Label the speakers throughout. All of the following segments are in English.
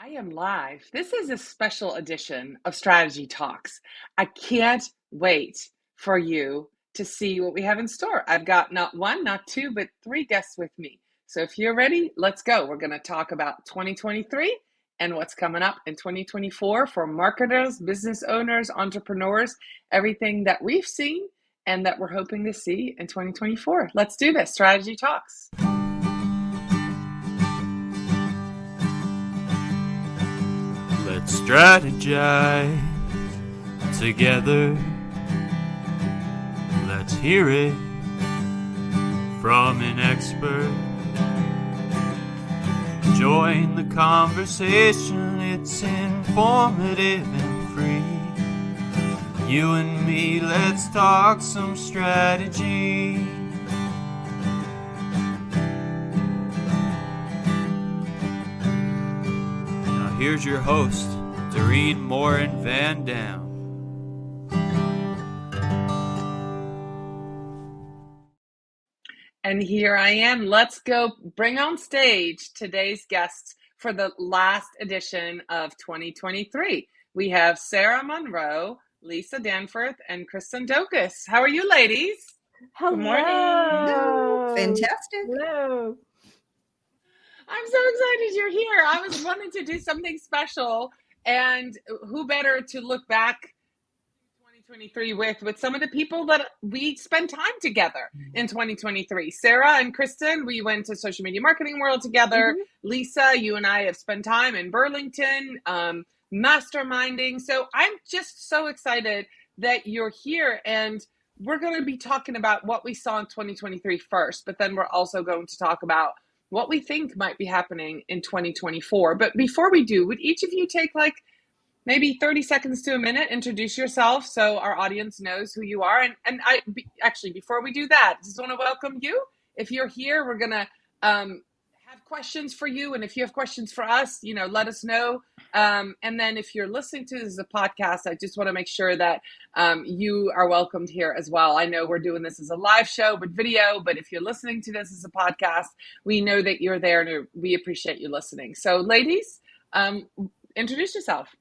Speaker 1: I am live. This is a special edition of Strategy Talks. I can't wait for you to see what we have in store. I've got not one, not two, but three guests with me. So if you're ready, let's go. We're going to talk about 2023 and what's coming up in 2024 for marketers, business owners, entrepreneurs, everything that we've seen and that we're hoping to see in 2024. Let's do this. Strategy Talks.
Speaker 2: Let's strategize together. Let's hear it from an expert. Join the conversation, it's informative and free. You and me, let's talk some strategy. Here's your host, Dorien Morin-van.
Speaker 1: And here I am. Let's go bring on stage today's guests for the last edition of 2023. We have Sara Munro, Lisa Danforth, and Kristen Daukas. How are you, ladies?
Speaker 3: Hello.
Speaker 1: Good morning.
Speaker 4: Fantastic.
Speaker 3: Hello.
Speaker 1: I'm so excited you're here. I was wanting to do something special, and who better to look back 2023 with some of the people that we spent time together in 2023. Sara and Kristen, we went to Social Media Marketing World together. Lisa, you and I have spent time in Burlington, masterminding. So I'm just so excited that you're here, and we're going to be talking about what we saw in 2023 first, but then we're also going to talk about what we think might be happening in 2024. But before we do, would each of you take like maybe 30 seconds to a minute, introduce yourself so our audience knows who you are? And actually, before we do that, just want to welcome you. If you're here, we're going to have questions for you. And if you have questions for us, let us know. And then if you're listening to this as a podcast, I just want to make sure that you are welcomed here as well. I know we're doing this as a live show with video, but if you're listening to this as a podcast, we know that you're there and we appreciate you listening. So ladies, introduce yourself.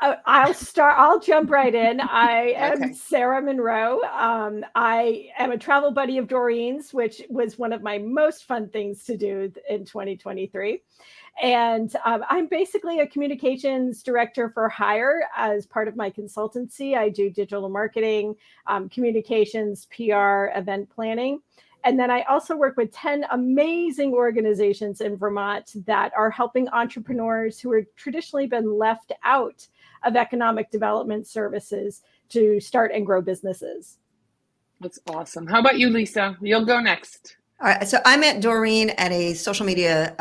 Speaker 3: I'll jump right in. I am
Speaker 1: Okay.
Speaker 3: Sara Munro. I am a travel buddy of Dorien's, which was one of my most fun things to do in 2023. And I'm basically a communications director for hire as part of my consultancy. I do digital marketing, communications, PR, event planning. And then I also work with 10 amazing organizations in Vermont that are helping entrepreneurs who have traditionally been left out of economic development services to start and grow businesses.
Speaker 1: That's awesome. How about you, Lisa? You'll go next.
Speaker 4: All right, so I met Dorien at a social media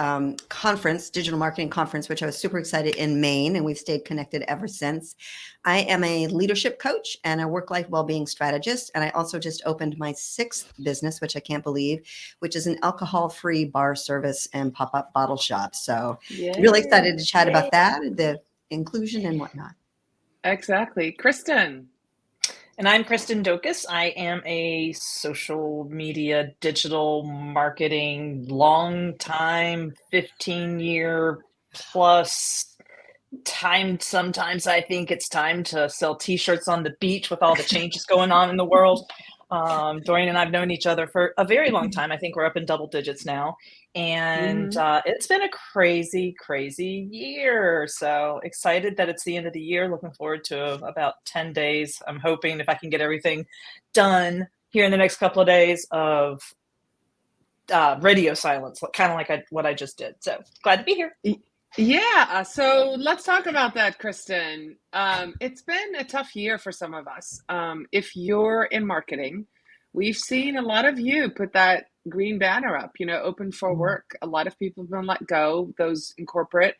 Speaker 4: conference, digital marketing conference, which I was super excited in Maine, and we've stayed connected ever since. I am a leadership coach and a work-life well-being strategist, and I also just opened my 6th business, which I can't believe, which is an alcohol-free bar service and pop-up bottle shop. So really excited to chat about that, the inclusion and whatnot.
Speaker 1: Exactly. Kristen.
Speaker 5: And I'm Kristen Daukas. I am a social media, digital marketing, long time, 15-year plus time. Sometimes I think it's time to sell t-shirts on the beach with all the changes going on in the world. Dorien and I've known each other for a very long time. I think we're up in double digits now. And it's been a crazy, crazy year. So excited that it's the end of the year. Looking forward to about 10 days. I'm hoping if I can get everything done here in the next couple of days of radio silence, kind of like what I just did. So glad to be here.
Speaker 1: Yeah, so let's talk about that, Kristen. It's been a tough year for some of us. If you're in marketing, we've seen a lot of you put that green banner up, open for work. A lot of people have been let go, those in corporate.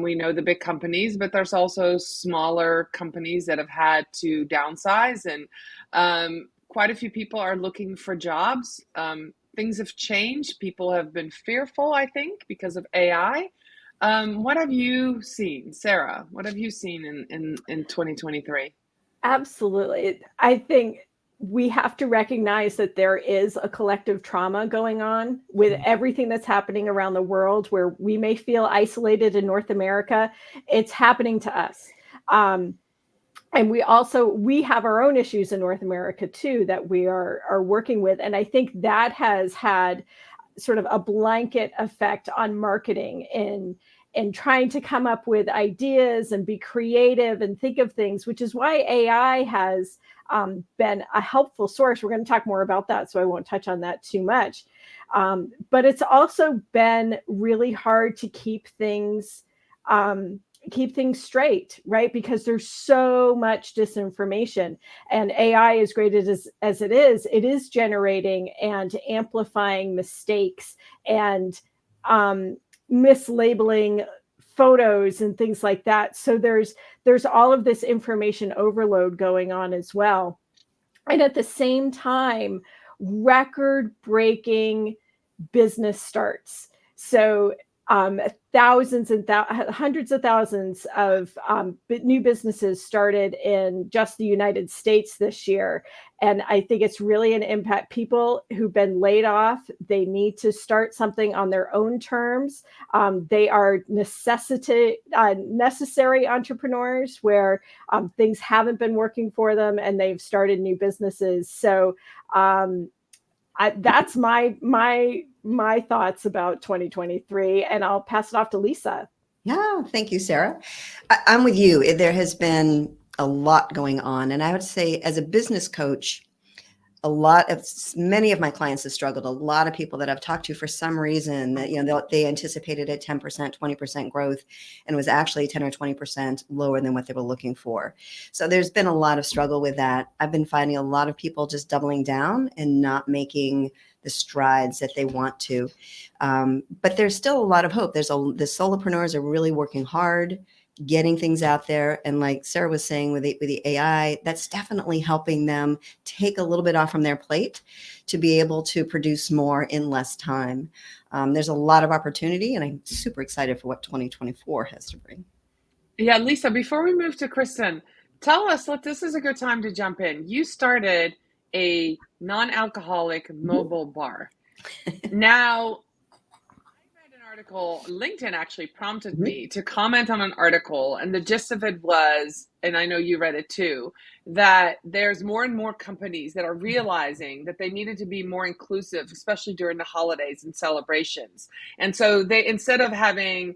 Speaker 1: We know the big companies, but there's also smaller companies that have had to downsize, and quite a few people are looking for jobs. Things have changed. People have been fearful, I think, because of AI. What have you seen, Sara? What have you seen in 2023?
Speaker 3: Absolutely. I think we have to recognize that there is a collective trauma going on with everything that's happening around the world, where we may feel isolated in North America. It's happening to us. And we have our own issues in North America too, that we are working with. And I think that has had sort of a blanket effect on marketing in trying to come up with ideas and be creative and think of things, which is why AI has been a helpful source. We're going to talk more about that, so I won't touch on that too much. But it's also been really hard to keep things straight, right? Because there's so much disinformation, and AI, as great as it is generating and amplifying mistakes and mislabeling photos and things like that. So there's all of this information overload going on as well. And at the same time, record-breaking business starts. So thousands and hundreds of thousands of new businesses started in just the United States this year. And I think it's really an impact. People who've been laid off, they need to start something on their own terms. They are necessary entrepreneurs where things haven't been working for them and they've started new businesses. So that's my thoughts about 2023, and I'll pass it off to Lisa.
Speaker 4: Yeah, thank you, Sara. I'm with you. There has been a lot going on, and I would say, as a business coach, many of my clients have struggled. A lot of people that I've talked to, for some reason, that they anticipated a 10%, 20% growth, and was actually 10 or 20% lower than what they were looking for. So there's been a lot of struggle with that. I've been finding a lot of people just doubling down and not making the strides that they want to. But there's still a lot of hope. The solopreneurs are really working hard, getting things out there. And like Sara was saying with the AI, that's definitely helping them take a little bit off from their plate to be able to produce more in less time. There's a lot of opportunity, and I'm super excited for what 2024 has to bring.
Speaker 1: Yeah, Lisa, before we move to Kristen, tell us, this is a good time to jump in. You started a non-alcoholic mobile bar. Now, article, LinkedIn actually prompted me to comment on an article, and the gist of it was, and I know you read it too, that there's more and more companies that are realizing that they needed to be more inclusive, especially during the holidays and celebrations. And so they, instead of having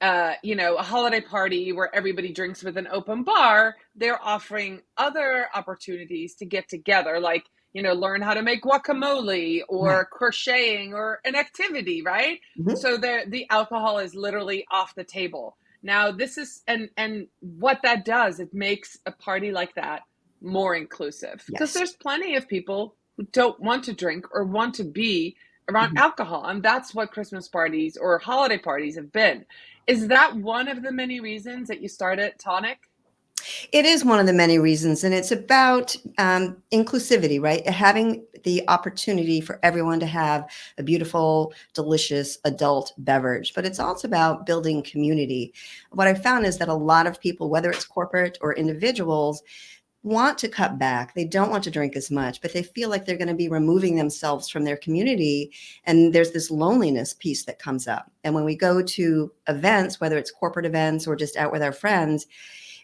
Speaker 1: a holiday party where everybody drinks with an open bar, they're offering other opportunities to get together, like learn how to make guacamole or crocheting or an activity, right? Mm-hmm. So the alcohol is literally off the table. Now this is, and what that does, it makes a party like that more inclusive, because there's plenty of people who don't want to drink or want to be around alcohol. And that's what Christmas parties or holiday parties have been. Is that one of the many reasons that you started Tonic?
Speaker 4: It is one of the many reasons, and it's about inclusivity, right? Having the opportunity for everyone to have a beautiful, delicious adult beverage, but it's also about building community. What I found is that a lot of people, whether it's corporate or individuals, want to cut back. They don't want to drink as much, but they feel like they're going to be removing themselves from their community. And there's this loneliness piece that comes up. And when we go to events, whether it's corporate events or just out with our friends,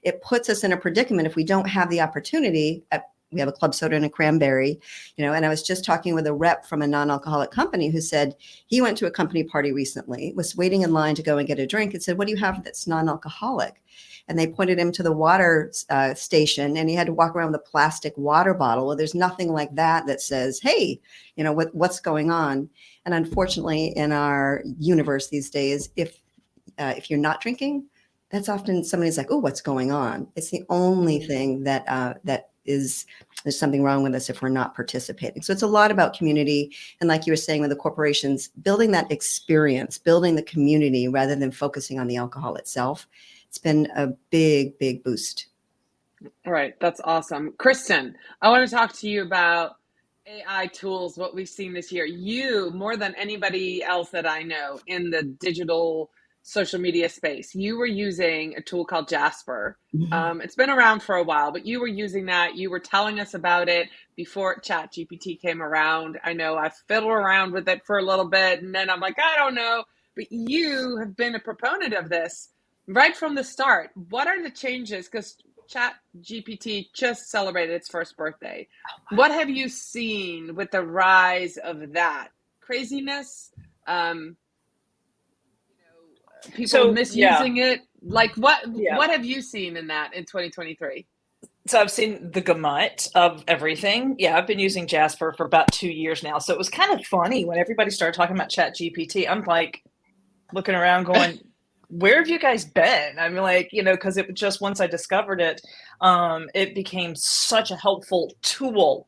Speaker 4: it puts us in a predicament if we don't have the opportunity. We have a club soda and a cranberry, and I was just talking with a rep from a non-alcoholic company who said he went to a company party recently, was waiting in line to go and get a drink, and said, "What do you have that's non-alcoholic?" And they pointed him to the water station, and he had to walk around with a plastic water bottle. Well, there's nothing like that says, "Hey, what's going on?" And unfortunately, in our universe these days, if you're not drinking, that's often somebody's like, "Oh, what's going on?" It's the only thing that there's something wrong with us if we're not participating. So it's a lot about community. And like you were saying with the corporations, building that experience, building the community rather than focusing on the alcohol itself. It's been a big, big boost.
Speaker 1: All right. That's awesome. Kristen, I want to talk to you about AI tools, what we've seen this year. You, more than anybody else that I know in the digital social media space. You were using a tool called Jasper. It's been around for a while, but you were using that. You were telling us about it before ChatGPT came around. I know I fiddled around with it for a little bit, and then I'm like, I don't know. But you have been a proponent of this right from the start. What are the changes? Because ChatGPT just celebrated its first birthday. What have you seen with the rise of that craziness? People misusing it. Like what have you seen in that in 2023?
Speaker 5: So I've seen the gamut of everything. Yeah, I've been using Jasper for about 2 years now. So it was kind of funny when everybody started talking about ChatGPT. I'm like looking around going, where have you guys been? I mean, like, because it just, once I discovered it, it became such a helpful tool,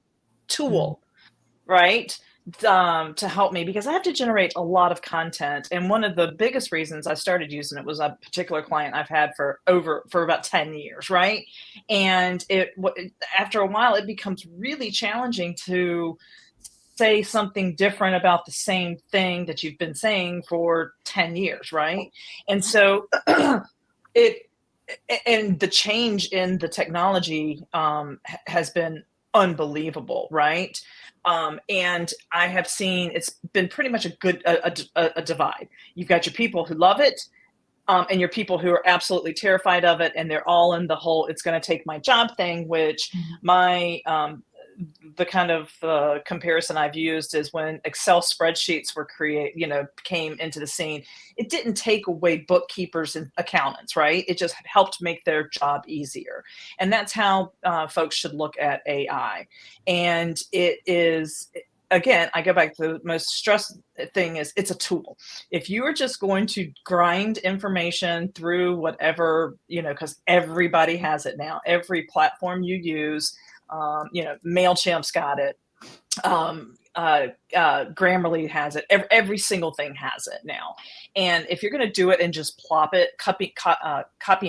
Speaker 5: right? To help me, because I have to generate a lot of content. And one of the biggest reasons I started using it was a particular client I've had for about 10 years, right? And after a while, it becomes really challenging to say something different about the same thing that you've been saying for 10 years, right? And so and the change in the technology has been unbelievable, right? And I have seen it's been pretty much a divide. You've got your people who love it, and your people who are absolutely terrified of it, and they're all in the whole "it's going to take my job" thing. Which the kind of comparison I've used is when Excel spreadsheets were came into the scene. It didn't take away bookkeepers and accountants, right? It just helped make their job easier. And that's how folks should look at AI. And it is, again, I go back to the most stress thing is it's a tool. If you are just going to grind information through whatever, because everybody has it now, every platform you use, MailChimp's got it. Grammarly has it. Every single thing has it now. And if you're going to do it and just plop it, copy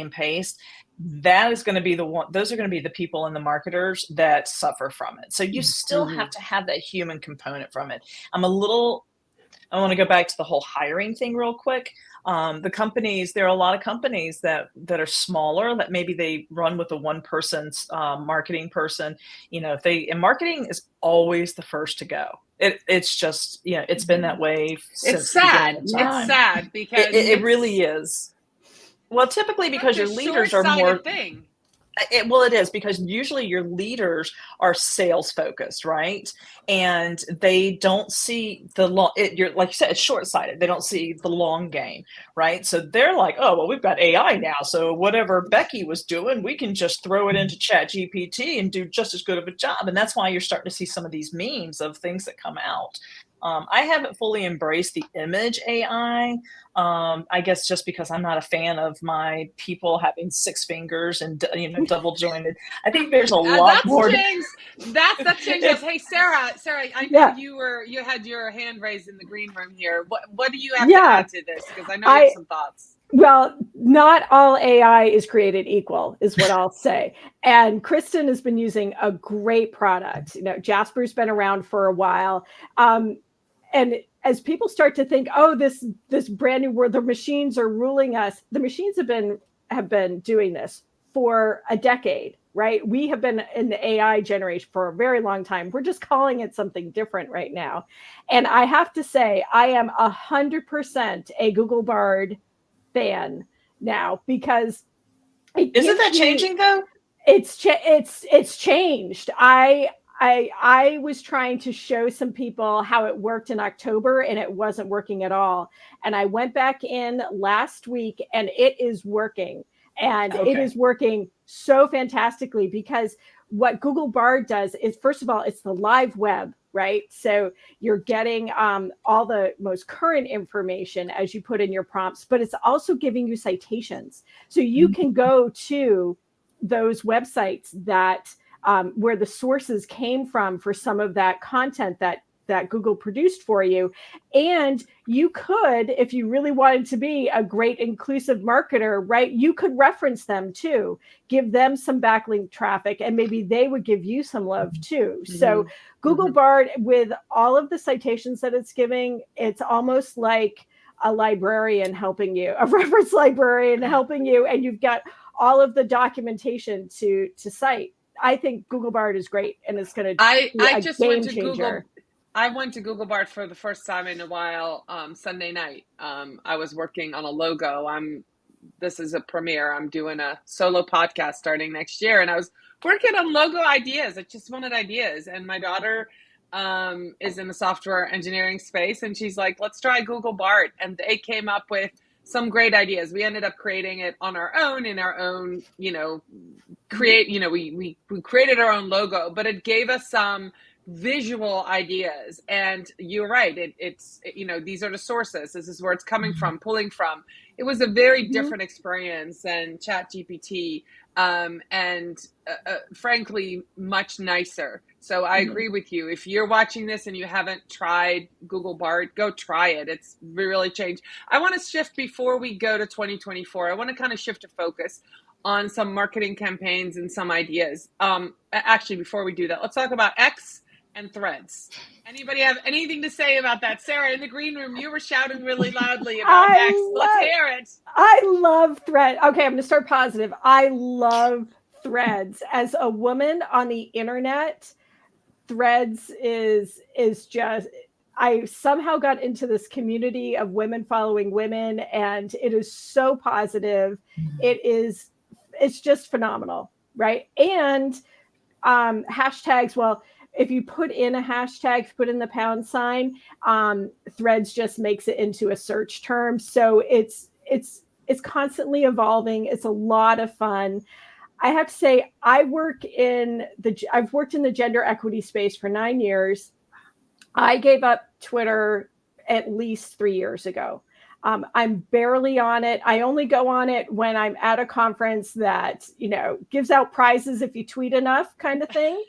Speaker 5: and paste, that is going to be those are going to be the people and the marketers that suffer from it. So you still have to have that human component from it. I want to go back to the whole hiring thing real quick. The companies, there are a lot of companies that are smaller, that maybe they run with a one person marketing person. And marketing is always the first to go. It's just, it's been that way since
Speaker 1: it's sad.
Speaker 5: The beginning of time.
Speaker 1: It's sad because
Speaker 5: it really is. Well, typically because your leaders are more
Speaker 1: thing.
Speaker 5: It is, because usually your leaders are sales focused, right? And they don't see the long. Like you said, it's short sighted. They don't see the long game, right? So they're like, oh, well, we've got AI now, so whatever Becky was doing, we can just throw it into ChatGPT and do just as good of a job. And that's why you're starting to see some of these memes of things that come out. I haven't fully embraced the image AI. I guess just because I'm not a fan of my people having 6 fingers and double jointed. I think there's a lot more.
Speaker 1: That changes. Hey, Sara, I know you had your hand raised in the green room here. What do you have to add to this? Because I know you have some thoughts.
Speaker 3: Well, not all AI is created equal, is what I'll say. And Kristen has been using a great product. Jasper's been around for a while. And as people start to think, oh, this brand new world, the machines are ruling us. The machines have been doing this for a decade, right? We have been in the AI generation for a very long time. We're just calling it something different right now. And I have to say, I am 100% a Google Bard fan now, because
Speaker 5: isn't that changing though?
Speaker 3: It's changed. I was trying to show some people how it worked in October, and it wasn't working at all. And I went back in last week, and it is working. And it is working so fantastically, because what Google Bard does is, first of all, it's the live web, right? So you're getting all the most current information as you put in your prompts, but it's also giving you citations. So you can go to those websites that where the sources came from for some of that content that Google produced for you. And you could, if you really wanted to be a great inclusive marketer, right, you could reference them too, give them some backlink traffic, and maybe they would give you some love too. So Google Bard, with all of the citations that it's giving, it's almost like a librarian helping you, a reference librarian helping you, and you've got all of the documentation to cite. I think Google Bard is great, and it's going to be a game changer.
Speaker 1: I went to Google Bard for the first time in a while Sunday night. I was working on a logo. This is a premiere. I'm doing a solo podcast starting next year, and I was working on logo ideas. I just wanted ideas, and my daughter is in the software engineering space, and she's like, let's try Google Bard, and they came up with some great ideas. We ended up creating it on our own, in our own, we created our own logo, but it gave us some visual ideas. And you're right, it's these are the sources, this is where it's coming from, pulling from. It was a very different experience than ChatGPT, and frankly much nicer. So I agree with you. If you're watching this and you haven't tried Google Bard, go try it. It's really changed. I want to shift before we go to 2024. I want to kind of shift to focus on some marketing campaigns and some ideas. Actually, before we do that, let's talk about X and Threads. Anybody have anything to say about that? Sarah, in the green room, you were shouting really loudly about X. Let's hear it.
Speaker 3: I love Threads. Okay, I'm going to start positive. I love Threads. As a woman on the internet, Threads is just, I somehow got into this community of women following women, and it is so positive. It's just phenomenal, right? And hashtags, well, if you put in a hashtag, put in the pound sign, Threads just makes it into a search term. So it's constantly evolving. It's a lot of fun. I have to say, I've worked in the gender equity space for 9 years. I gave up Twitter at least 3 years ago. I'm barely on it. I only go on it when I'm at a conference that, gives out prizes if you tweet enough, kind of thing.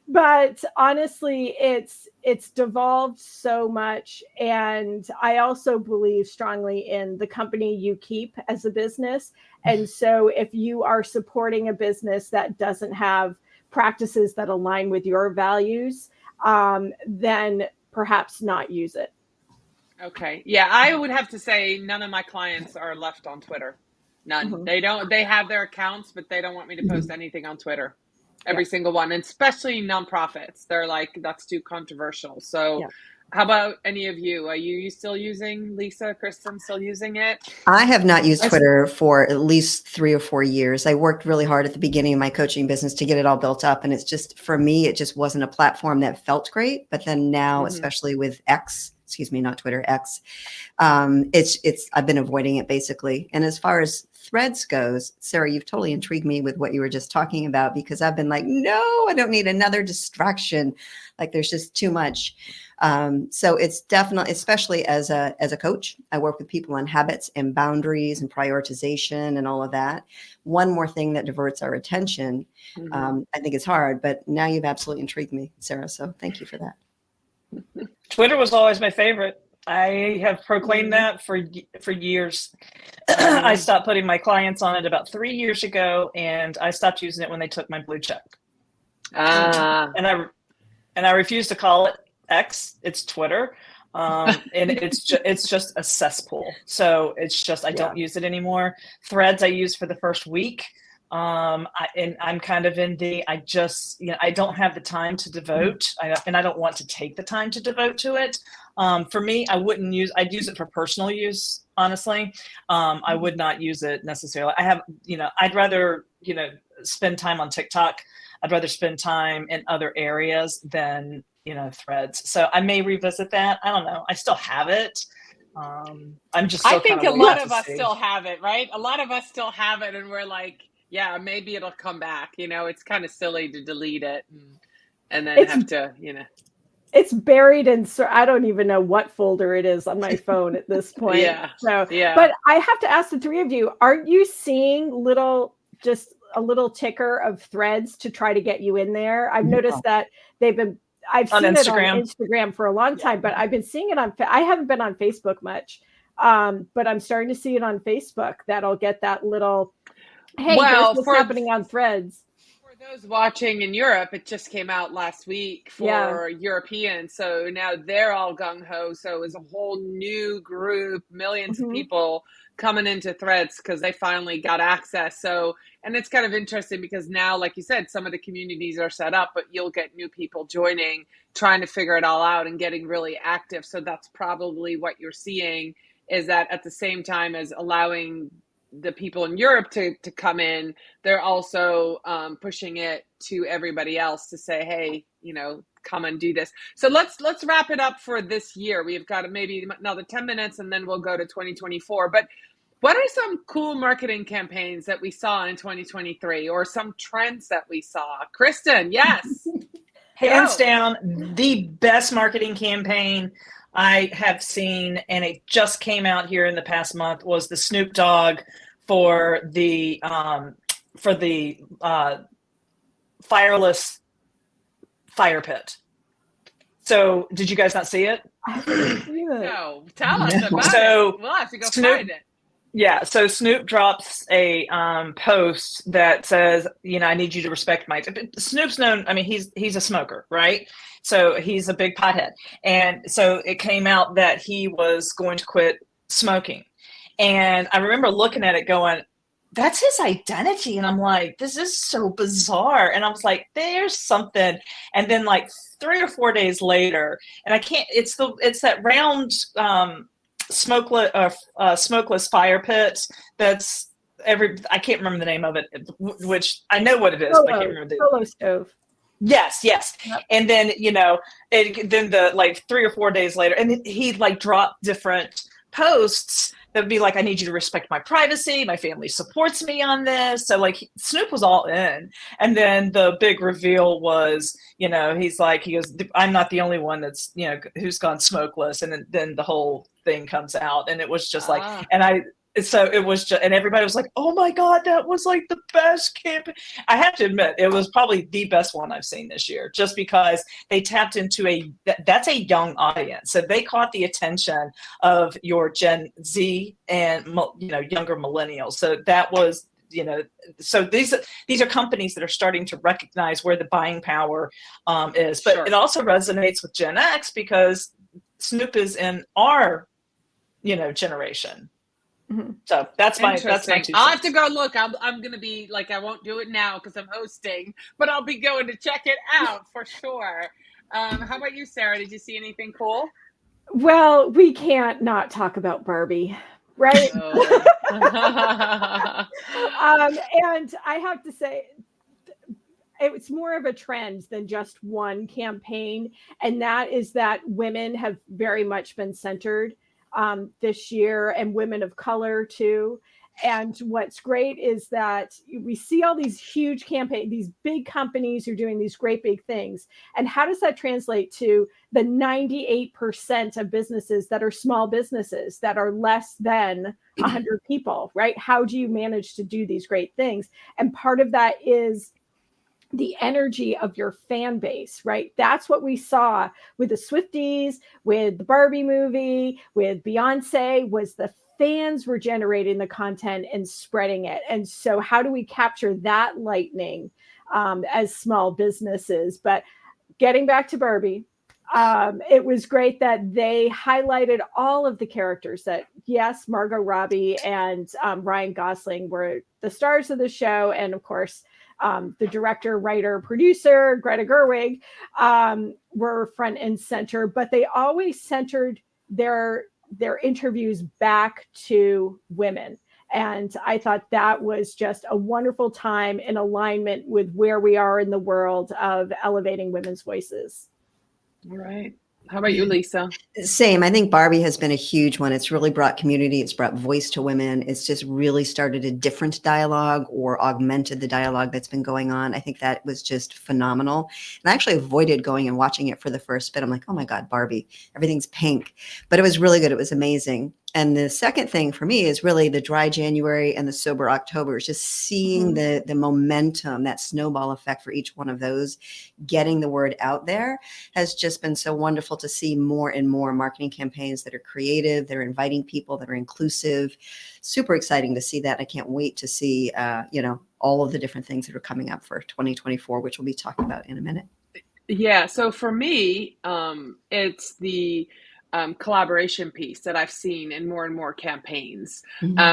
Speaker 3: But honestly, it's devolved so much. And I also believe strongly in the company you keep as a business. And so if you are supporting a business that doesn't have practices that align with your values, then perhaps not use it.
Speaker 1: Okay. Yeah, I would have to say none of my clients are left on Twitter. None. They have their accounts, but they don't want me to post anything on Twitter. Every single one, and especially nonprofits. They're like, that's too controversial. So how about any of you? Are you still using, Lisa, Kristen, still using it?
Speaker 4: I have not used Twitter for at least 3 or 4 years. I worked really hard at the beginning of my coaching business to get it all built up. And it's just, for me, it just wasn't a platform that felt great. But then now, especially with X, not Twitter, X, I've been avoiding it basically. And as far as Threads goes, Sarah, you've totally intrigued me with what you were just talking about, because I've been like, no, I don't need another distraction. Like, there's just too much. So it's definitely, especially as a coach, I work with people on habits and boundaries and prioritization and all of that. One more thing that diverts our attention. I think it's hard, but now you've absolutely intrigued me, Sarah. So thank you for that.
Speaker 5: Twitter was always my favorite. I have proclaimed that for years. I stopped putting my clients on it about 3 years ago, and I stopped using it when they took my blue check. And I refuse to call it X. It's Twitter, and it's just a cesspool. So it's just I don't use it anymore. Threads I used for the first week. I'm kind of in I don't have the time to devote, and I don't want to take the time to devote to it. For me, I'd use it for personal use, honestly. I would not use it necessarily. I'd rather, spend time on TikTok. I'd rather spend time in other areas than, Threads. So I may revisit that. I don't know. I still have it. I'm just
Speaker 1: I think a lot of us still have it, right? A lot of us still have it, and we're like, yeah, maybe it'll come back. It's kind of silly to delete it and then have to,
Speaker 3: It's buried in, I don't even know what folder it is on my phone at this point. But I have to ask the three of you, aren't you seeing just a little ticker of Threads to try to get you in there? I've noticed that I've seen it on Instagram for a long time, but I've been seeing it I haven't been on Facebook much, but I'm starting to see it on Facebook. That'll get that little, hey, here's what's happening on Threads.
Speaker 1: For Those watching in Europe, it just came out last week for Europeans. So now they're all gung-ho. So it's a whole new group, millions of people coming into Threads because they finally got access. So, and it's kind of interesting because now, like you said, some of the communities are set up, but you'll get new people joining, trying to figure it all out and getting really active. So that's probably what you're seeing, is that at the same time as allowing the people in Europe to come in, they're also pushing it to everybody else to say, hey, come and do this. So let's wrap it up for this year. We've got maybe another 10 minutes and then we'll go to 2024. But what are some cool marketing campaigns that we saw in 2023 or some trends that we saw? Kristen, yes.
Speaker 5: Hands down, the best marketing campaign I have seen, and it just came out here in the past month, was the Snoop Dogg for the fireless fire pit. So, did you guys not see it?
Speaker 1: No, tell us about it. We'll have to go find it.
Speaker 5: Yeah, so Snoop drops a post that says, I need you to respect my... Snoop's known, he's a smoker, right? So he's a big pothead. And so it came out that he was going to quit smoking. And I remember looking at it going, that's his identity. And I'm like, this is so bizarre. And I was like, there's something. And then like 3 or 4 days later, and I can't, it's that round... smokeless fire pit that's I can't remember the name of it, which I know what it is, but I can't remember the
Speaker 3: solo stove.
Speaker 5: Yes. Yep. And then then the like 3 or 4 days later, and he like dropped different posts that would be like, I need you to respect my privacy, my family supports me on this. So like Snoop was all in. And then the big reveal was, he goes, I'm not the only one that's, who's gone smokeless. And then the whole thing comes out, and it was just like, so it was just, and everybody was like, oh my God, that was like the best campaign. I have to admit, it was probably the best one I've seen this year, just because they tapped into that's a young audience. So they caught the attention of your Gen Z and, younger millennials. So that was, so these are companies that are starting to recognize where the buying power is. But it also resonates with Gen X because Snoop is in our, generation. So that's my 2 cents.
Speaker 1: I'll have to go look. I'm gonna be like, I won't do it now because I'm hosting, but I'll be going to check it out for sure. How about you, Sarah? Did you see anything cool?
Speaker 3: Well, we can't not talk about Barbie, right? And I have to say, it's more of a trend than just one campaign, and that is that women have very much been centered this year, and women of color too. And what's great is that we see all these huge campaigns, these big companies are doing these great big things. And how does that translate to the 98% of businesses that are small businesses that are less than 100 people, right? How do you manage to do these great things? And part of that is the energy of your fan base, right? That's what we saw with the Swifties, with the Barbie movie, with Beyonce, was the fans were generating the content and spreading it. And so how do we capture that lightning as small businesses? But getting back to Barbie, it was great that they highlighted all of the characters that, yes, Margot Robbie and Ryan Gosling were the stars of the show. And of course, the director, writer, producer, Greta Gerwig, were front and center, but they always centered their interviews back to women. And I thought that was just a wonderful time in alignment with where we are in the world of elevating women's voices.
Speaker 1: Right. How about you, Lisa?
Speaker 4: Same. I think Barbie has been a huge one. It's really brought community. It's brought voice to women. It's just really started a different dialogue or augmented the dialogue that's been going on. I think that was just phenomenal. And I actually avoided going and watching it for the first bit. I'm like, oh my God, Barbie, everything's pink. But it was really good. It was amazing. And the second thing for me is really the dry January and the sober October, is just seeing the momentum, that snowball effect for each one of those, getting the word out there has just been so wonderful to see more and more marketing campaigns that are creative, they're inviting people, that are inclusive. Super exciting to see that. I can't wait to see, all of the different things that are coming up for 2024, which we'll be talking about in a minute.
Speaker 1: Yeah. So for me, it's the collaboration piece that I've seen in more and more campaigns.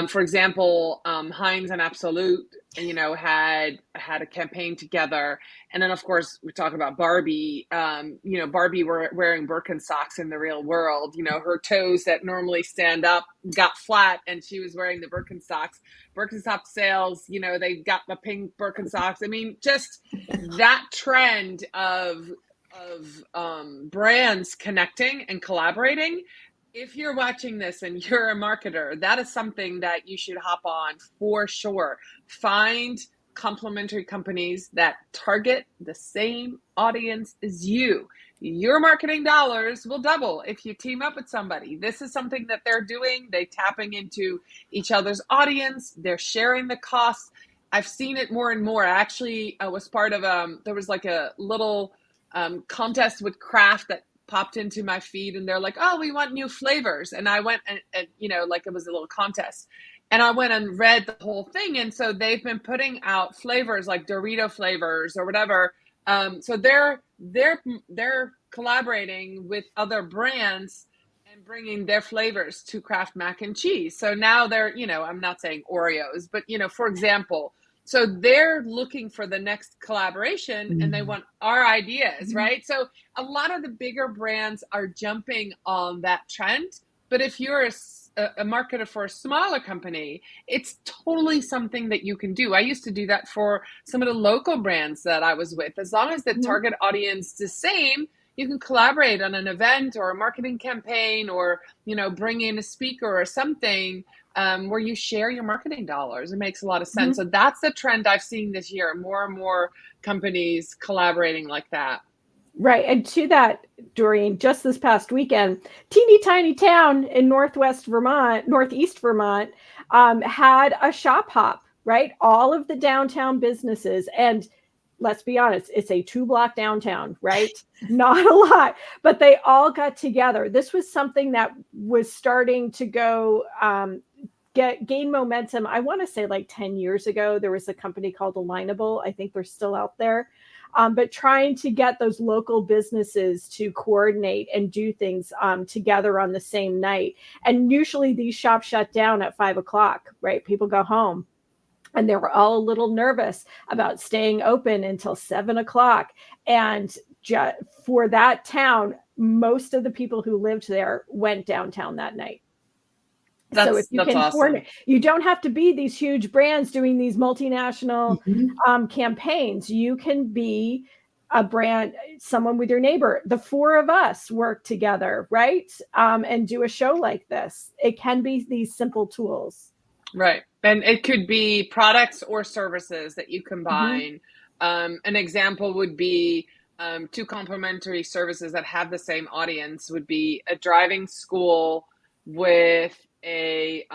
Speaker 1: For example, Heinz and Absolute, had a campaign together, and then of course we talk about Barbie. Barbie wearing Birkenstocks in the real world. Her toes that normally stand up got flat, and she was wearing the Birkenstocks. Birkenstock sales, they got the pink Birkenstocks. I mean, just that trend of brands connecting and collaborating. If you're watching this and you're a marketer, that is something that you should hop on for sure. Find complementary companies that target the same audience as you. Your marketing dollars will double if you team up with somebody. This is something that they're doing. They're tapping into each other's audience. They're sharing the costs. I've seen it more and more. Actually, I was part of there was like a little contest with Kraft that popped into my feed, and they're like, oh, we want new flavors. And I went and like it was a little contest. And I went and read the whole thing. And so they've been putting out flavors like Dorito flavors or whatever. So they're collaborating with other brands and bringing their flavors to Kraft mac and cheese. So now they're, I'm not saying Oreos, but, for example, so they're looking for the next collaboration and they want our ideas, right? So a lot of the bigger brands are jumping on that trend. But if you're a marketer for a smaller company, it's totally something that you can do. I used to do that for some of the local brands that I was with. As long as the target audience is the same, you can collaborate on an event or a marketing campaign, or, bring in a speaker or something where you share your marketing dollars. It makes a lot of sense. So that's the trend I've seen this year. More and more companies collaborating like that.
Speaker 3: Right. And to that, Dorien, just this past weekend, teeny tiny town in northeast Vermont, had a shop hop, right? All of the downtown businesses. And let's be honest, it's a 2-block downtown, right? Not a lot, but they all got together. This was something that was starting to go gain momentum. I want to say like 10 years ago, there was a company called Alignable. I think they're still out there. But trying to get those local businesses to coordinate and do things together on the same night. And usually these shops shut down at 5:00, right? People go home. And they were all a little nervous about staying open until 7:00. And for that town, most of the people who lived there went downtown that night. So if you can coordinate, you don't have to be these huge brands doing these multinational campaigns. You can be a brand, someone with your neighbor. The 4 of us work together, right? And do a show like this. It can be these simple tools.
Speaker 1: Right. And it could be products or services that you combine. An example would be 2 complementary services that have the same audience would be a driving school with a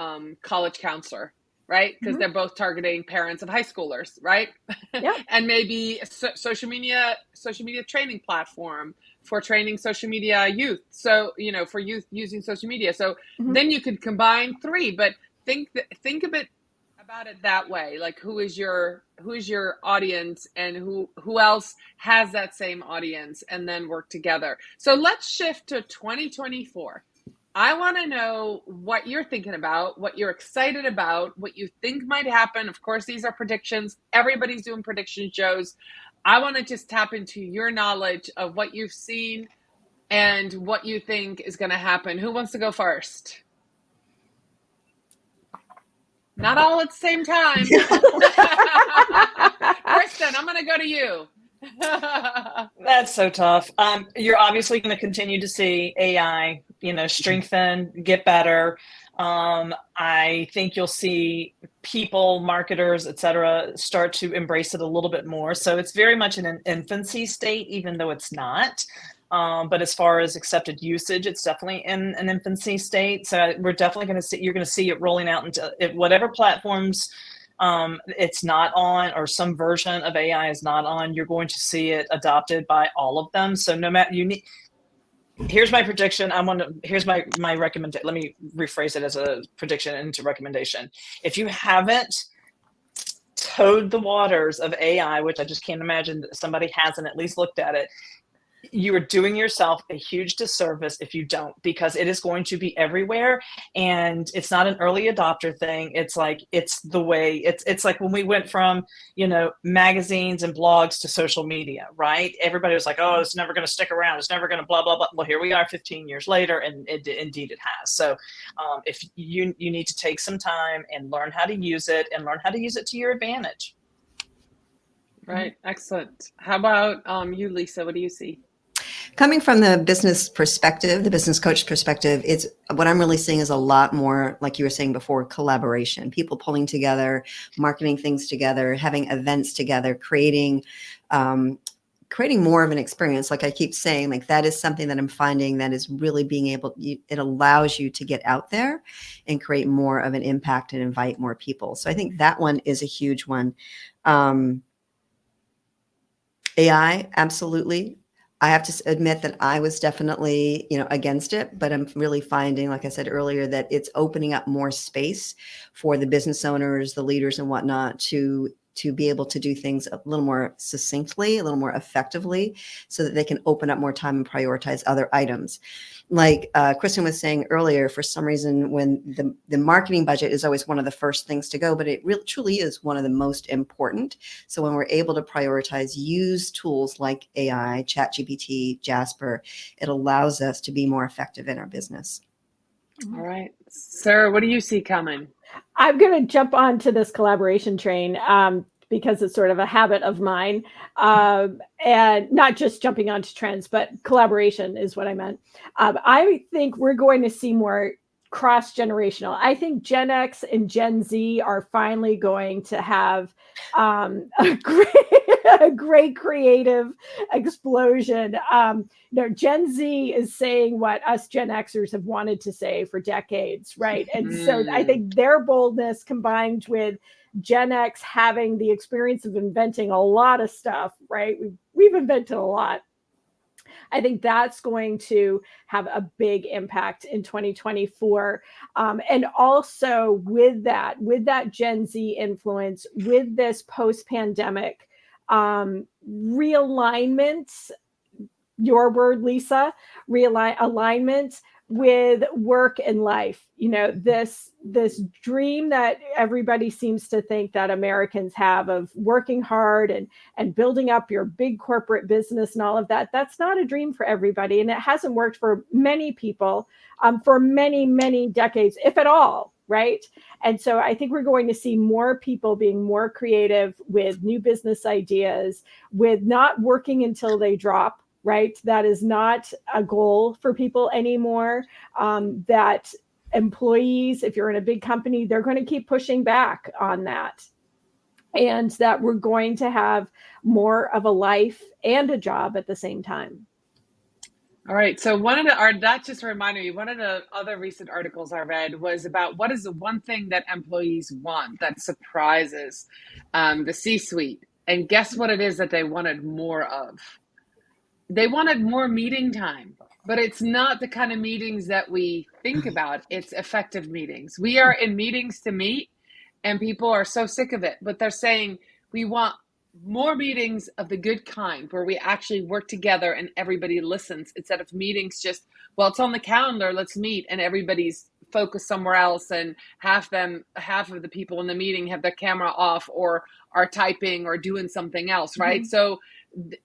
Speaker 1: college counselor, right? Because they're both targeting parents of high schoolers, right?
Speaker 3: Yeah.
Speaker 1: And maybe a social media training platform for training social media youth. So, for youth using social media. So then you could combine 3, but think about it that way. Like, who is your audience, and who else has that same audience, and then work together. So let's shift to 2024. I want to know what you're thinking about, what you're excited about, what you think might happen. Of course, these are predictions. Everybody's doing prediction shows. I want to just tap into your knowledge of what you've seen and what you think is going to happen. Who wants to go first? Not all at the same time. Kristen, I'm going to go to you.
Speaker 5: That's so tough. You're obviously going to continue to see AI, strengthen, get better. I think you'll see people, marketers, et cetera, start to embrace it a little bit more. So it's very much in an infancy state, even though it's not. But as far as accepted usage, it's definitely in an infancy state. So we're definitely going to see, you're going to see it rolling out into whatever platforms it's not on, or some version of AI is not on, you're going to see it adopted by all of them. So no matter, here's my prediction. Here's my recommendation. Let me rephrase it as a prediction into recommendation. If you haven't towed the waters of AI, which I just can't imagine that somebody hasn't at least looked at it, you are doing yourself a huge disservice if you don't, because it is going to be everywhere, and it's not an early adopter thing. It's like, it's the way it's like when we went from, magazines and blogs to social media, right? Everybody was like, oh, it's never going to stick around, it's never going to blah blah blah. Well, here we are 15 years later, and indeed it has. So if you need to take some time and learn how to use it, and learn how to use it to your advantage.
Speaker 1: Right. Excellent. How about you, Lisa? What do you see?
Speaker 4: Coming from the business perspective, the business coach perspective, it's what I'm really seeing is a lot more, like you were saying before, collaboration, people pulling together, marketing things together, having events together, creating more of an experience. Like I keep saying, like that is something that I'm finding that is really being able, it allows you to get out there and create more of an impact and invite more people. So I think that one is a huge one. AI, absolutely. I have to admit that I was definitely, against it, but I'm really finding, like I said earlier, that it's opening up more space for the business owners, the leaders and whatnot to be able to do things a little more succinctly, a little more effectively, so that they can open up more time and prioritize other items. Like Kristen was saying earlier, for some reason, when the marketing budget is always one of the first things to go, but it really truly is one of the most important. So when we're able to prioritize, use tools like AI, ChatGPT, Jasper, it allows us to be more effective in our business.
Speaker 1: All right. Sarah, what do you see coming?
Speaker 3: I'm going to jump onto this collaboration train because it's sort of a habit of mine, and not just jumping onto trends, but collaboration is what I meant. I think we're going to see more cross-generational. I think Gen X and Gen Z are finally going to have a great creative explosion. Gen Z is saying what us Gen Xers have wanted to say for decades, right? And so I think their boldness combined with Gen X having the experience of inventing a lot of stuff, right? We've invented a lot. I think that's going to have a big impact in 2024. And also with that Gen Z influence, with this post-pandemic realignment, your word, Lisa, alignment with work and life. This dream that everybody seems to think that Americans have of working hard and building up your big corporate business and all of that. That's not a dream for everybody. And it hasn't worked for many people for many, many decades, if at all. Right. And so I think we're going to see more people being more creative with new business ideas, with not working until they drop. Right. That is not a goal for people anymore. That employees, if you're in a big company, they're going to keep pushing back on that. And that we're going to have more of a life and a job at the same time.
Speaker 1: All right. So that just reminded me, one of the other recent articles I read was about what is the one thing that employees want that surprises the C-suite. And guess what it is that they wanted more of? They wanted more meeting time, but it's not the kind of meetings that we think about. It's effective meetings. We are in meetings to meet, and people are so sick of it, but they're saying we want more meetings of the good kind where we actually work together and everybody listens, instead of meetings just, well, it's on the calendar, let's meet, and everybody's focused somewhere else, and half of the people in the meeting have their camera off or are typing or doing something else, right? Mm-hmm. So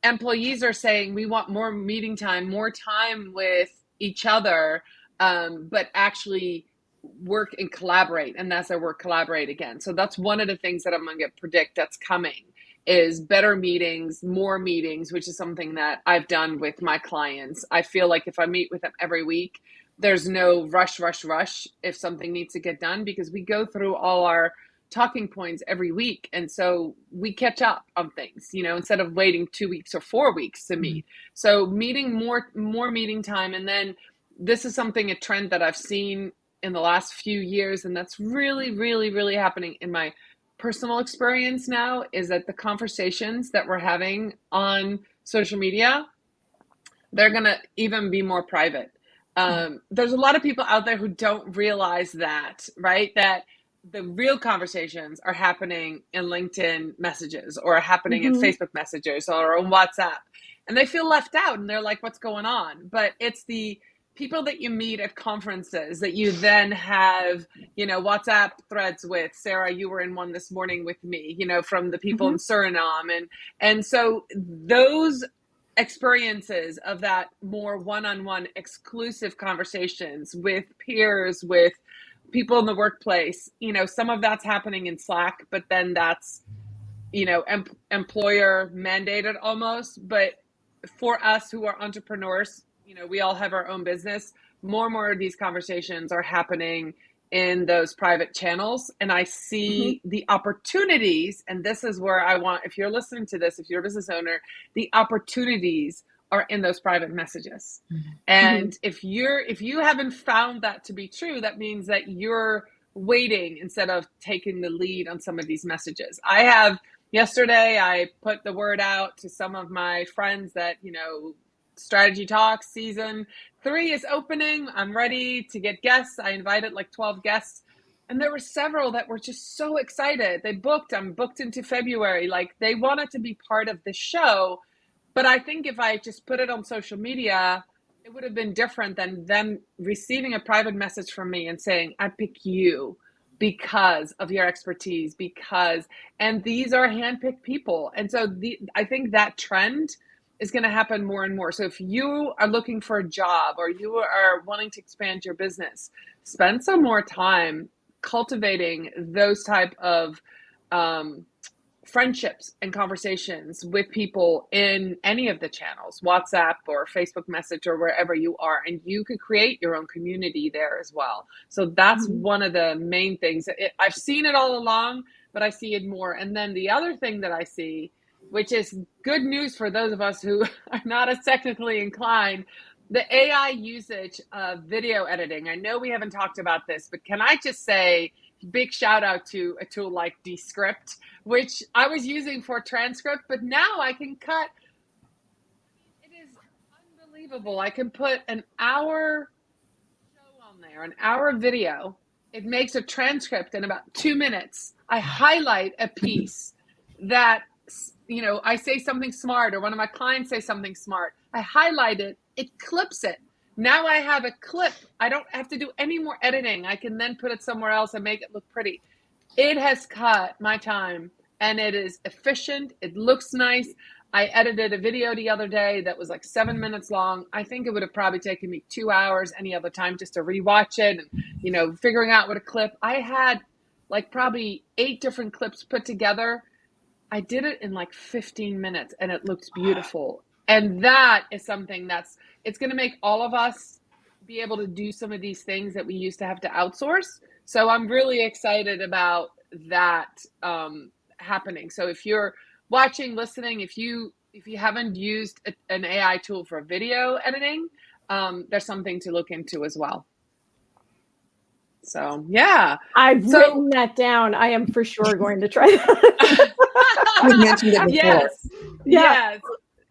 Speaker 1: employees are saying we want more meeting time, more time with each other, but actually work and collaborate. And that's our word, collaborate again. So that's one of the things that I'm going to predict that's coming, is better meetings, more meetings, which is something that I've done with my clients. I feel like if I meet with them every week, there's no rush if something needs to get done, because we go through all our talking points every week. And so we catch up on things, instead of waiting 2 weeks or 4 weeks to meet. So meeting more meeting time. And then this is a trend that I've seen in the last few years. And that's really, really, really happening in my personal experience now, is that the conversations that we're having on social media, they're going to even be more private. There's a lot of people out there who don't realize that, right? That the real conversations are happening in LinkedIn messages or happening in Facebook messages or on WhatsApp. And they feel left out and they're like, what's going on? But it's the people that you meet at conferences that you then have, WhatsApp threads with. Sara, you were in one this morning with me, from the people in Suriname. And so those experiences of that more one-on-one exclusive conversations with peers, with people in the workplace, some of that's happening in Slack, but then that's, employer mandated almost. But for us who are entrepreneurs, we all have our own business. More and more of these conversations are happening in those private channels. And I see the opportunities, and this is where I want, if you're listening to this, if you're a business owner, the opportunities are in those private messages. And if you haven't found that to be true, that means that you're waiting instead of taking the lead on some of these messages. Yesterday, I put the word out to some of my friends that, Strategy Talks season 3 is opening. I'm ready to get guests. I invited like 12 guests, and there were several that were just so excited. I'm booked into February. Like, they wanted to be part of the show. But I think if I just put it on social media, it would have been different than them receiving a private message from me and saying, I pick you because of your expertise, and these are handpicked people. And so I think that trend is going to happen more and more. So if you are looking for a job or you are wanting to expand your business, spend some more time cultivating those type of friendships and conversations with people in any of the channels, WhatsApp or Facebook Message or wherever you are, and you could create your own community there as well. So that's one of the main things. I've seen it all along, but I see it more. And then the other thing that I see, which is good news for those of us who are not as technically inclined, the AI usage of video editing. I know we haven't talked about this, but can I just say big shout out to a tool like Descript, which I was using for transcript, but now I can cut. It is unbelievable. I can put an hour show on there, an hour video. It makes a transcript in about 2 minutes. I highlight a piece that, I say something smart, or one of my clients say something smart. I highlight it, it clips it. Now I have a clip. I don't have to do any more editing. I can then put it somewhere else and make it look pretty. It has cut my time, and it is efficient. It looks nice. I edited a video the other day that was like 7 minutes long. I think it would have probably taken me 2 hours any other time just to rewatch it and, figuring out what a clip. I had like probably 8 different clips put together. I did it in like 15 minutes and it looks beautiful. And that is something it's going to make all of us be able to do some of these things that we used to have to outsource. So I'm really excited about that happening. So if you're watching, listening, if you haven't used an AI tool for video editing, there's something to look into as well. So, yeah.
Speaker 3: I've written that down. I am for sure going to try that.
Speaker 4: You mentioned it before.
Speaker 1: Yes.
Speaker 3: Yeah. Yes.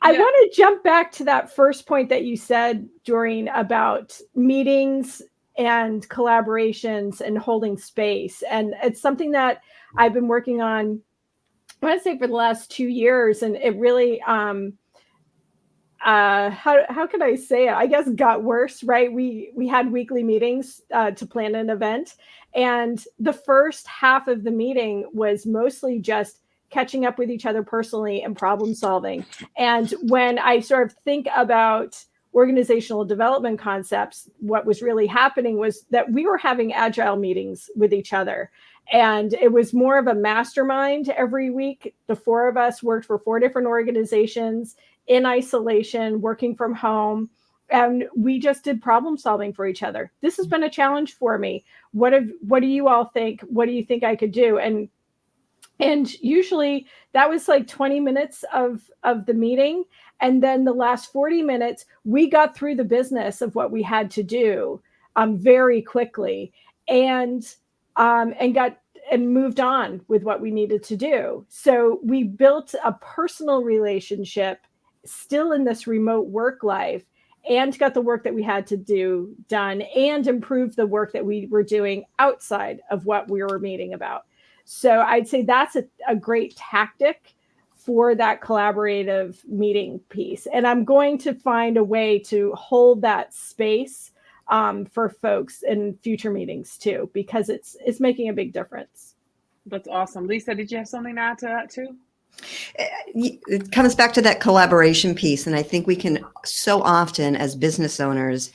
Speaker 3: I want to jump back to that first point that you said, Dorien, about meetings and collaborations and holding space. And it's something that I've been working on, I want to say, for the last 2 years. And it really, how can I say it? I guess got worse, right? We had weekly meetings to plan an event. And the first half of the meeting was mostly just catching up with each other personally and problem solving. And when I sort of think about organizational development concepts, what was really happening was that we were having agile meetings with each other. And it was more of a mastermind every week. The 4 of us worked for 4 different organizations in isolation, working from home. and we just did problem solving for each other. This has been a challenge for me. What do you all think? What do you think I could do? And usually that was like 20 minutes of the meeting. And then the last 40 minutes, we got through the business of what we had to do very quickly and moved on with what we needed to do. So we built a personal relationship still in this remote work life, and got the work that we had to do done, and improved the work that we were doing outside of what we were meeting about. So I'd say that's a great tactic for that collaborative meeting piece. And I'm going to find a way to hold that space for folks in future meetings too, because it's making a big difference.
Speaker 1: That's awesome. Lisa, did you have something to add to that too?
Speaker 4: It comes back to that collaboration piece. And I think we can so often as business owners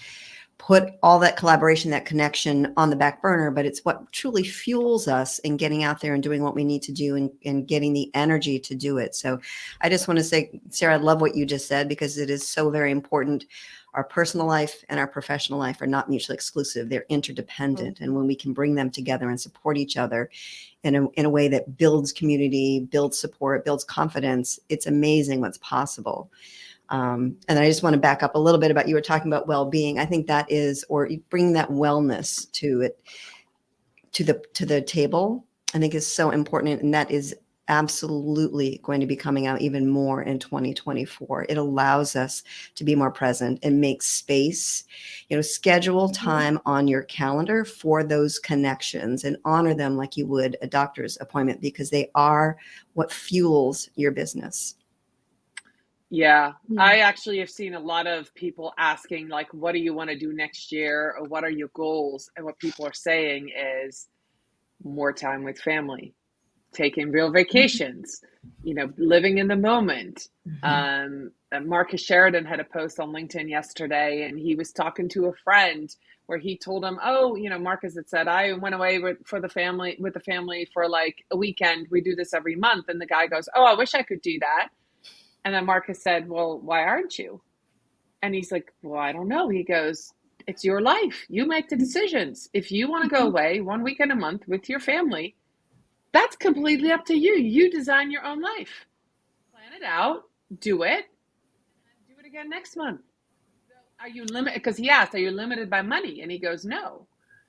Speaker 4: put all that collaboration, that connection on the back burner, but it's what truly fuels us in getting out there and doing what we need to do and getting the energy to do it. So I just want to say, Sara, I love what you just said, because it is so very important. Our personal life and our professional life are not mutually exclusive. They're interdependent. And when we can bring them together and support each other in a way that builds community, builds support, builds confidence, it's amazing what's possible. And I just want to back up a little bit about, you were talking about well-being. I think that is, or bringing that wellness to it, to the table, I think is so important. And that is absolutely going to be coming out even more in 2024. It allows us to be more present and make space, schedule time on your calendar for those connections and honor them like you would a doctor's appointment, because they are what fuels your business.
Speaker 1: Yeah, I actually have seen a lot of people asking, like, what do you want to do next year? Or what are your goals? And what people are saying is more time with family, taking real vacations, living in the moment. Marcus Sheridan had a post on LinkedIn yesterday, and he was talking to a friend where he told him, Marcus had said, I went away with the family for like a weekend. We do this every month. And the guy goes, I wish I could do that. And then Marcus said, well, why aren't you? And he's like, well, I don't know. He goes, it's your life. You make the decisions. If you want to go away 1 weekend a month with your family, that's completely up to you. You design your own life. Plan it out, do it, and do it again next month. Are you limited? Because he asked, are you limited by money? And he goes, no.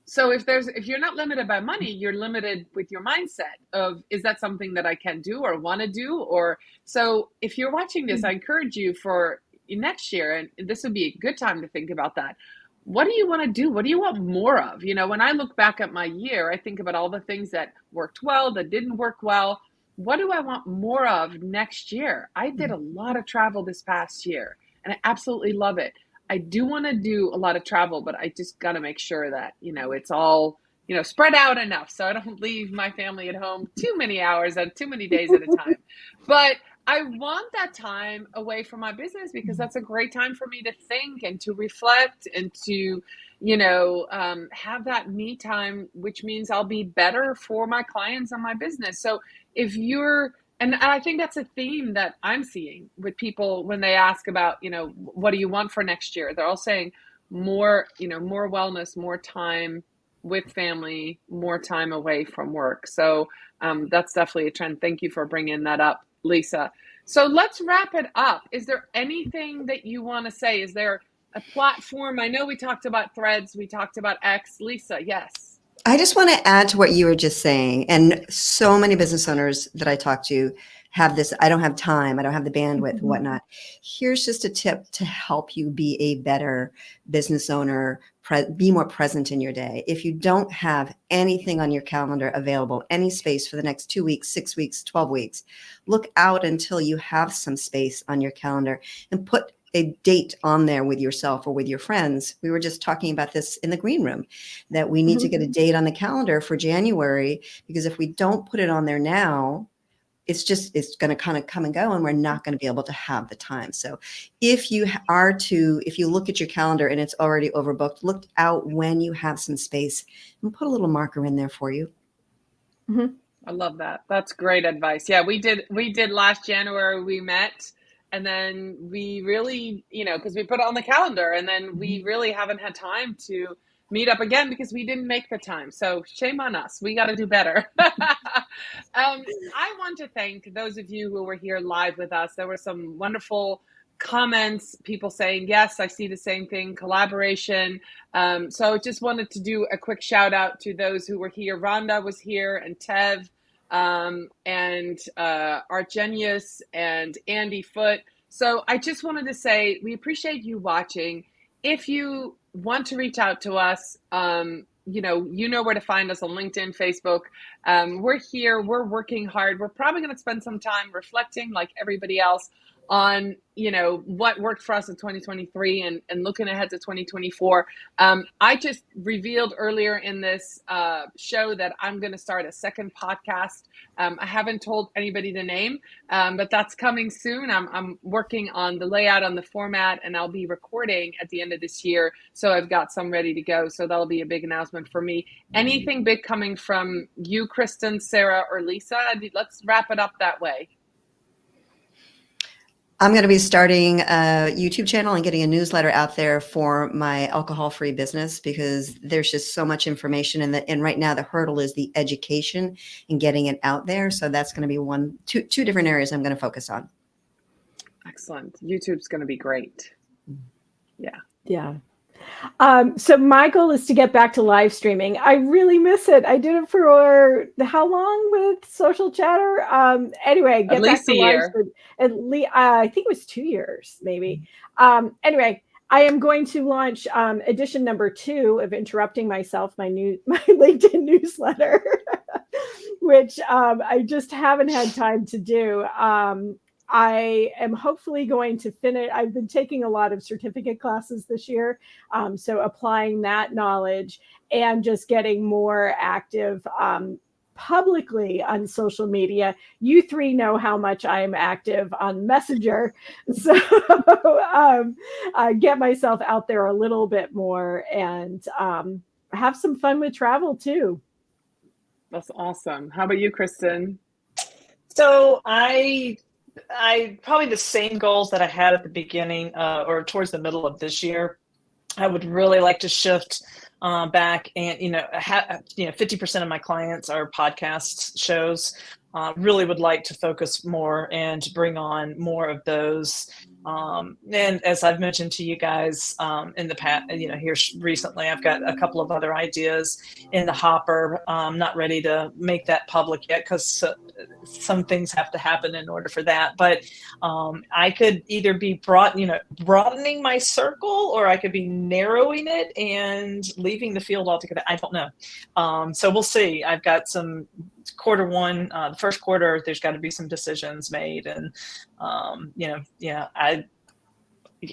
Speaker 1: So if you're not limited by money, you're limited with your mindset of, is that something that I can do or want to do? Or so if you're watching this, I encourage you for next year, and this would be a good time to think about that. What do you want to do? What do you want more of? When I look back at my year, I think about all the things that worked well, that didn't work well. What do I want more of next year? I did a lot of travel this past year, and I absolutely love it. I do want to do a lot of travel, but I just got to make sure that, it's all, spread out enough so I don't leave my family at home too many hours and too many days at a time. But I want that time away from my business, because that's a great time for me to think and to reflect and to, have that me time, which means I'll be better for my clients and my business. So and I think that's a theme that I'm seeing with people when they ask about, what do you want for next year? They're all saying more, more wellness, more time with family, more time away from work. So that's definitely a trend. Thank you for bringing that up, Lisa. So let's wrap it up. Is there anything that you want to say? Is there a platform? I know we talked about Threads. We talked about X. Lisa, yes.
Speaker 4: I just want to add to what you were just saying. And so many business owners that I talk to have this, I don't have time, I don't have the bandwidth, whatnot. Here's just a tip to help you be a better business owner, be more present in your day. If you don't have anything on your calendar available, any space for the next 2 weeks, 6 weeks, 12 weeks, look out until you have some space on your calendar and put a date on there with yourself or with your friends. We were just talking about this in the green room, that we need to get a date on the calendar for January, because if we don't put it on there now, it's going to kind of come and go, and we're not going to be able to have the time. So if you look at your calendar and it's already overbooked, look out when you have some space and put a little marker in there for you.
Speaker 1: I love that. That's great advice. Yeah, we did last January. We met and then we really, because we put it on the calendar, and then we really haven't had time to meet up again because we didn't make the time. So shame on us. We got to do better. I want to thank those of you who were here live with us. There were some wonderful comments, people saying, yes, I see the same thing, collaboration. So just wanted to do a quick shout out to those who were here. Rhonda was here, and Tev, and Argenius and Andy Foote. So I just wanted to say we appreciate you watching. If you want to reach out to us, you know where to find us on LinkedIn, Facebook. We're here. We're working hard. We're probably going to spend some time reflecting, like everybody else, on what worked for us in 2023 and looking ahead to 2024. I just revealed earlier in this show that I'm going to start a second podcast. I haven't told anybody the name, but that's coming soon. I'm working on the layout, on the format, and I'll be recording at the end of this year. So I've got some ready to go. So that'll be a big announcement for me. Anything big coming from you, Kristen, Sara, or Lisa? Let's wrap it up that way.
Speaker 4: I'm going to be starting a YouTube channel and getting a newsletter out there for my alcohol-free business, because there's just so much information, and right now the hurdle is the education and getting it out there. So that's going to be two different areas I'm going to focus on.
Speaker 1: Excellent. YouTube's going to be great. Yeah.
Speaker 3: So my goal is to get back to live streaming. I really miss it. I did it for how long with Social Chatter? Anyway, get back to live streaming. I think it was 2 years, maybe. Anyway, I am going to launch edition number 2 of Interrupting Myself, my LinkedIn newsletter, which I just haven't had time to do. I am hopefully going to finish. I've been taking a lot of certificate classes this year. So applying that knowledge and just getting more active publicly on social media. You 3 know how much I am active on Messenger. So get myself out there a little bit more and have some fun with travel too.
Speaker 1: That's awesome. How about you, Kristen?
Speaker 5: So I probably the same goals that I had at the beginning or towards the middle of this year. I would really like to shift back, and 50% of my clients are podcast shows. Really would like to focus more and bring on more of those. And as I've mentioned to you guys in the past, here recently, I've got a couple of other ideas in the hopper. I'm not ready to make that public yet because some things have to happen in order for that. But I could either be broadening my circle, or I could be narrowing it and leaving the field altogether. I don't know. So we'll see. I've got some quarter one, the first quarter, there's got to be some decisions made. And,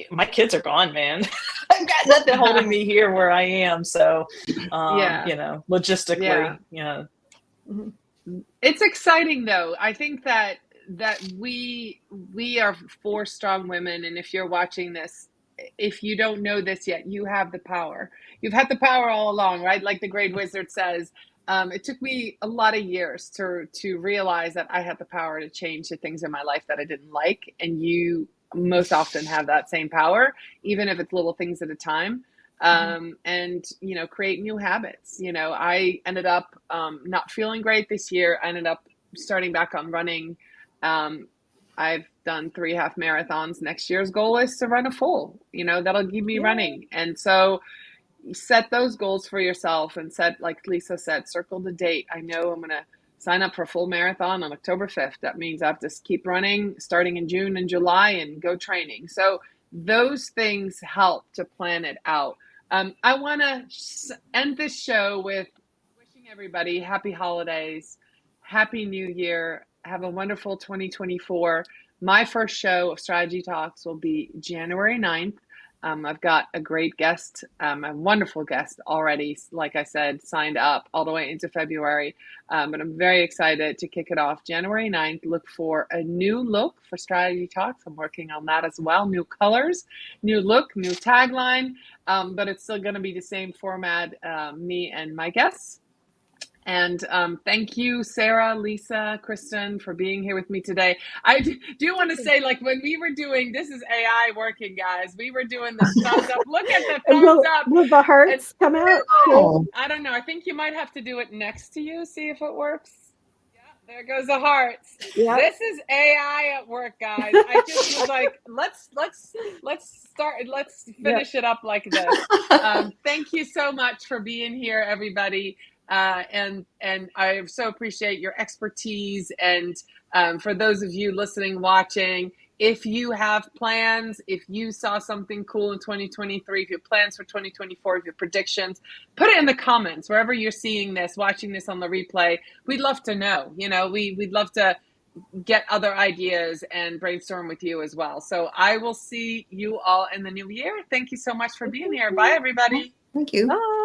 Speaker 5: my kids are gone, man. I've got nothing holding me here where I am. So, logistically,
Speaker 1: It's exciting though. I think that we are 4 strong women. And if you're watching this, if you don't know this yet, you have the power. You've had the power all along, right? Like the Great Wizard says. It took me a lot of years to realize that I had the power to change the things in my life that I didn't like. And you most often have that same power, even if it's little things at a time. And, create new habits. I ended up not feeling great this year. I ended up starting back on running. I've done 3 half marathons. Next year's goal is to run a full, that'll keep me running. And so set those goals for yourself and set, like Lisa said, circle the date. I know I'm going to sign up for a full marathon on October 5th. That means I have to keep running starting in June and July and go training. So those things help to plan it out. I want to end this show with wishing everybody happy holidays, happy new year. Have a wonderful 2024. My first show of Strategy Talks will be January 9th. I've got a great guest, a wonderful guest already, like I said, signed up all the way into February. But I'm very excited to kick it off January 9th. Look for a new look for Strategy Talks. I'm working on that as well. New colors, new look, new tagline, but it's still going to be the same format, me and my guests. And thank you, Sarah, Lisa, Kristen, for being here with me today. I do want to say, like, when we were doing, this is AI working, guys. We were doing the thumbs up. Look at the thumbs up.
Speaker 3: Will the hearts come out?
Speaker 4: Oh.
Speaker 1: I don't know. I think you might have to do it next to you. See if it works. Yeah, there goes the hearts.
Speaker 3: Yeah.
Speaker 1: This is AI at work, guys. I just was like, let's finish it up like this. Thank you so much for being here, everybody. And I so appreciate your expertise. And for those of you listening, watching, if you have plans, if you saw something cool in 2023, if you have plans for 2024, if you have predictions, put it in the comments wherever you're seeing this, watching this on the replay. We'd love to know. You know, we'd love to get other ideas and brainstorm with you as well. So I will see you all in the new year. Thank you so much for being here. Bye, everybody.
Speaker 4: Thank you.
Speaker 3: Bye.